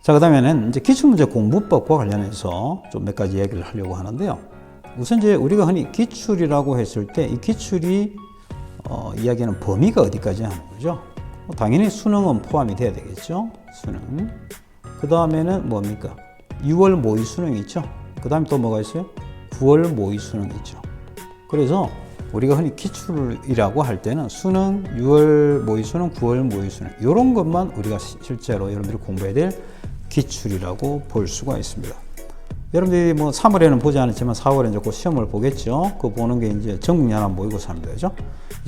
자, 그 다음에는 이제 기출문제 공부법과 관련해서 좀 몇 가지 얘기를 하려고 하는데요. 우선 이제 우리가 흔히 기출이라고 했을 때 이 기출이 이야기하는 범위가 어디까지 하는 거죠? 당연히 수능은 포함이 돼야 되겠죠. 수능. 그 다음에는 뭡니까? 6월 모의 수능이 있죠. 그 다음에 또 뭐가 있어요? 9월 모의 수능이 있죠. 그래서 우리가 흔히 기출이라고 할 때는 수능, 6월 모의 수능, 9월 모의 수능 이런 것만 우리가 실제로 여러분들이 공부해야 될 기출이라고 볼 수가 있습니다. 여러분들이 뭐 3월에는 보지 않았지만 4월에 이제 곧 시험을 보겠죠. 그 보는 게 이제 전국연합 모의고사입니다. 그죠?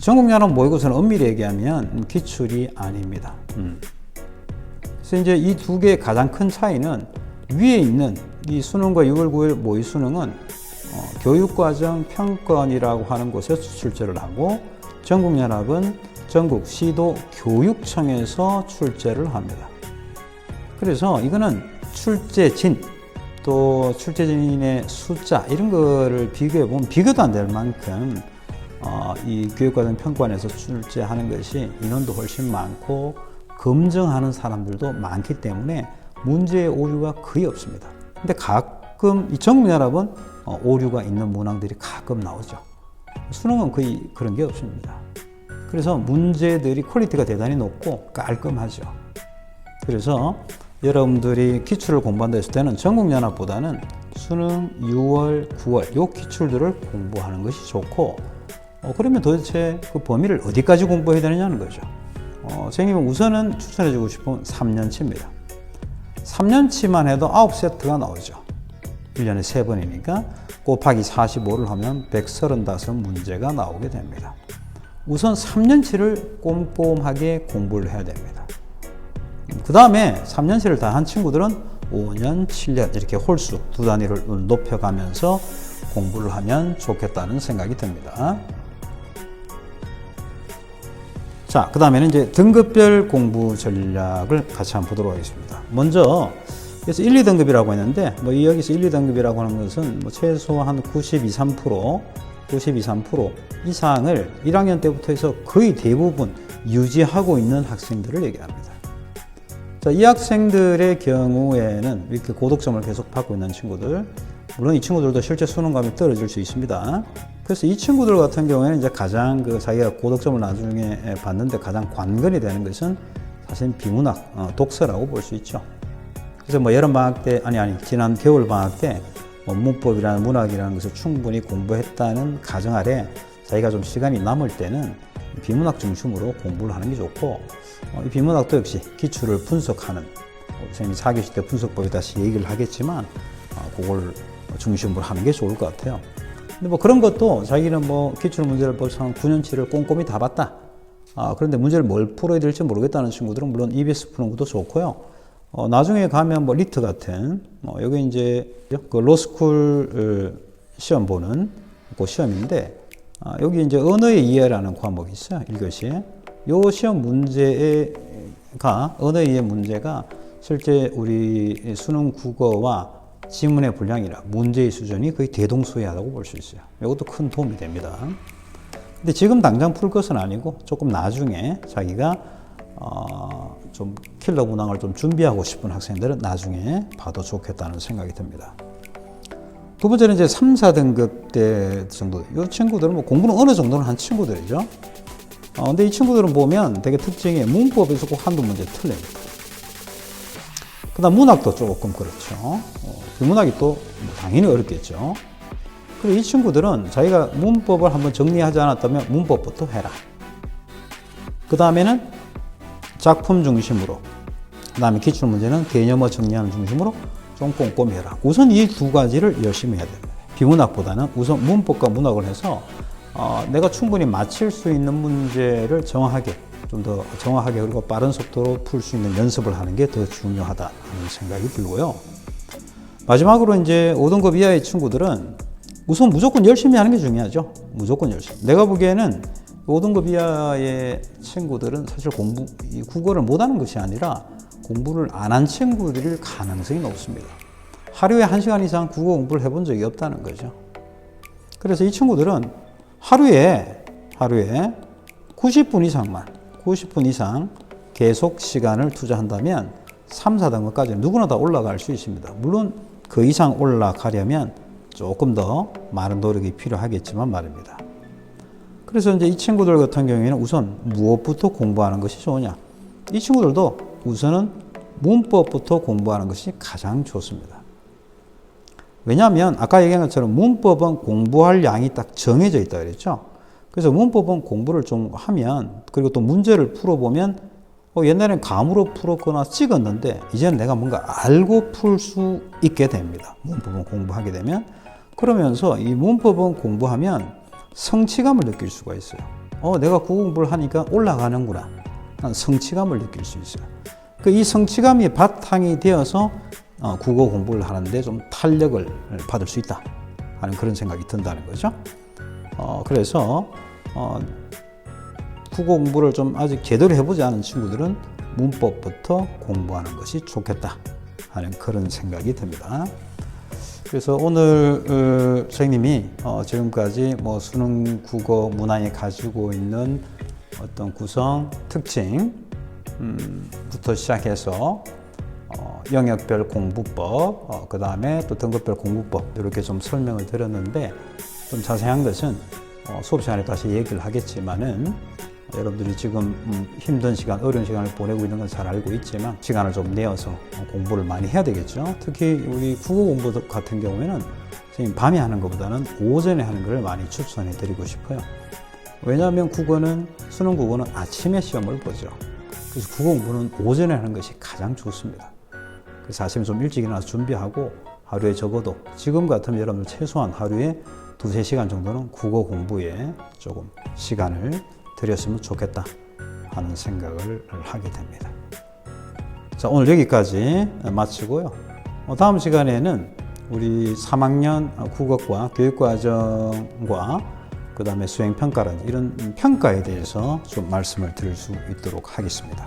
전국연합 모의고사는 엄밀히 얘기하면 기출이 아닙니다. 그래서 이제 이 두 개의 가장 큰 차이는 위에 있는 이 수능과 6월, 9월 모의 수능은 교육과정 평가원이라고 하는 곳에서 출제를 하고 전국연합은 전국 시도 교육청에서 출제를 합니다. 그래서 이거는 출제진 또 출제진의 숫자 이런 거를 비교해 보면 비교도 안 될 만큼 이 교육과정 평가원에서 출제하는 것이 인원도 훨씬 많고 검증하는 사람들도 많기 때문에 문제의 오류가 거의 없습니다. 근데 가끔 이 전국연합은 오류가 있는 문항들이 가끔 나오죠. 수능은 거의 그런 게 없습니다. 그래서 문제들이 퀄리티가 대단히 높고 깔끔하죠. 그래서 여러분들이 기출을 공부한다 했을 때는 전국연합보다는 수능 6월, 9월 요 기출들을 공부하는 것이 좋고 그러면 도대체 그 범위를 어디까지 공부해야 되느냐는 거죠. 선생님은 우선은 추천해주고 싶은 3년치입니다. 3년치만 해도 9세트가 나오죠. 1년에 3번이니까 곱하기 45를 하면 135문제가 나오게 됩니다. 우선 3년치를 꼼꼼하게 공부를 해야 됩니다. 그 다음에 3년치를 다 한 친구들은 5년, 7년 이렇게 홀수 두 단위를 높여가면서 공부를 하면 좋겠다는 생각이 듭니다. 자, 그 다음에는 이제 등급별 공부 전략을 같이 한번 보도록 하겠습니다. 먼저, 그래서 1, 2등급이라고 했는데, 뭐 여기서 1, 2등급이라고 하는 것은 뭐 최소한 92, 3% 이상을 1학년 때부터 해서 거의 대부분 유지하고 있는 학생들을 얘기합니다. 자, 이 학생들의 경우에는 이렇게 고득점을 계속 받고 있는 친구들, 물론 이 친구들도 실제 수능감이 떨어질 수 있습니다. 그래서 이 친구들 같은 경우에는 이제 가장 자기가 고득점을 나중에 받는데 가장 관건이 되는 것은 사실 비문학, 독서라고 볼 수 있죠. 그래서 뭐 여름방학 때, 지난 겨울방학 때 문법이라는 문학이라는 것을 충분히 공부했다는 가정 아래 자기가 좀 시간이 남을 때는 비문학 중심으로 공부를 하는 게 좋고, 이 비문학도 역시 기출을 분석하는, 선생님이 4교시 때 분석법에 다시 얘기를 하겠지만, 그걸 중심으로 하는 게 좋을 것 같아요. 근데 뭐 그런 것도 자기는 뭐 기출 문제를 벌써 한 9년치를 꼼꼼히 다 봤다. 그런데 문제를 뭘 풀어야 될지 모르겠다는 친구들은 물론 EBS 푸는 것도 좋고요. 나중에 가면 뭐 리트 같은, 여기 이제 그 로스쿨 시험 보는 그 시험인데, 여기 이제 언어의 이해라는 과목이 있어요. 1교시에. 요 시험 언어의 이해 문제가 실제 우리 수능 국어와 지문의 분량이나 문제의 수준이 거의 대동소이하다고 볼 수 있어요. 이것도 큰 도움이 됩니다. 근데 지금 당장 풀 것은 아니고 조금 나중에 자기가 좀 킬러 문항을 좀 준비하고 싶은 학생들은 나중에 봐도 좋겠다는 생각이 듭니다. 두 번째는 이제 3, 4등급 때 정도. 이 친구들은 뭐 공부는 어느 정도는 한 친구들이죠. 근데 이 친구들은 보면 되게 특징이 문법에서 꼭 한두 문제 틀립니다. 그 다음 문학도 조금 그렇죠. 비문학이 또 당연히 어렵겠죠. 그리고 이 친구들은 자기가 문법을 한번 정리하지 않았다면 문법부터 해라. 그 다음에는 작품 중심으로, 그 다음에 기출문제는 개념어 정리하는 중심으로 좀 꼼꼼히 해라. 우선 이 두 가지를 열심히 해야 됩니다. 비문학보다는 우선 문법과 문학을 해서 내가 충분히 맞힐 수 있는 문제를 정확하게, 좀 더 정확하게 그리고 빠른 속도로 풀 수 있는 연습을 하는 게 더 중요하다는 생각이 들고요. 마지막으로 이제 5등급 이하의 친구들은 우선 무조건 열심히 하는 게 중요하죠. 무조건 열심히. 내가 보기에는 5등급 이하의 친구들은 사실 국어를 못하는 것이 아니라 공부를 안 한 친구들일 가능성이 높습니다. 하루에 1시간 이상 국어 공부를 해본 적이 없다는 거죠. 그래서 이 친구들은 하루에 90분 이상 계속 시간을 투자한다면 3, 4등급까지 누구나 다 올라갈 수 있습니다. 물론 그 이상 올라가려면 조금 더 많은 노력이 필요하겠지만 말입니다. 그래서 이제 이 친구들 같은 경우에는 우선 무엇부터 공부하는 것이 좋으냐? 이 친구들도 우선은 문법부터 공부하는 것이 가장 좋습니다. 왜냐하면 아까 얘기한 것처럼 문법은 공부할 양이 딱 정해져 있다 그랬죠. 그래서 문법은 공부를 좀 하면, 그리고 또 문제를 풀어보면 옛날엔 감으로 풀었거나 찍었는데 이제는 내가 뭔가 알고 풀 수 있게 됩니다. 문법은 공부하게 되면. 그러면서 이 문법은 공부하면 성취감을 느낄 수가 있어요. 내가 국어 공부를 하니까 올라가는구나. 성취감을 느낄 수 있어요. 이 성취감이 바탕이 되어서 국어 공부를 하는데 좀 탄력을 받을 수 있다 하는 그런 생각이 든다는 거죠. 그래서 국어 공부를 좀 아직 제대로 해보지 않은 친구들은 문법부터 공부하는 것이 좋겠다 하는 그런 생각이 듭니다. 그래서 오늘 선생님이 지금까지 뭐 수능 국어 문항이 가지고 있는 어떤 구성, 특징 부터 시작해서 영역별 공부법, 그 다음에 또 등급별 공부법 이렇게 좀 설명을 드렸는데, 좀 자세한 것은 수업 시간에 다시 얘기를 하겠지만은, 여러분들이 지금 힘든 시간, 어려운 시간을 보내고 있는 건 잘 알고 있지만 시간을 좀 내어서 공부를 많이 해야 되겠죠. 특히 우리 국어 공부 같은 경우에는 선생님 밤에 하는 것보다는 오전에 하는 걸 많이 추천해 드리고 싶어요. 왜냐하면 수능 국어는 아침에 시험을 보죠. 그래서 국어 공부는 오전에 하는 것이 가장 좋습니다. 그래서 아침에 좀 일찍 일어나서 준비하고 하루에 적어도 지금 같으면 여러분들 최소한 하루에 2-3시간 정도는 국어 공부에 조금 시간을 들였으면 좋겠다 하는 생각을 하게 됩니다. 자, 오늘 여기까지 마치고요. 다음 시간에는 우리 3학년 국어과 교육과정과 그 다음에 수행평가라든지 이런 평가에 대해서 좀 말씀을 드릴 수 있도록 하겠습니다.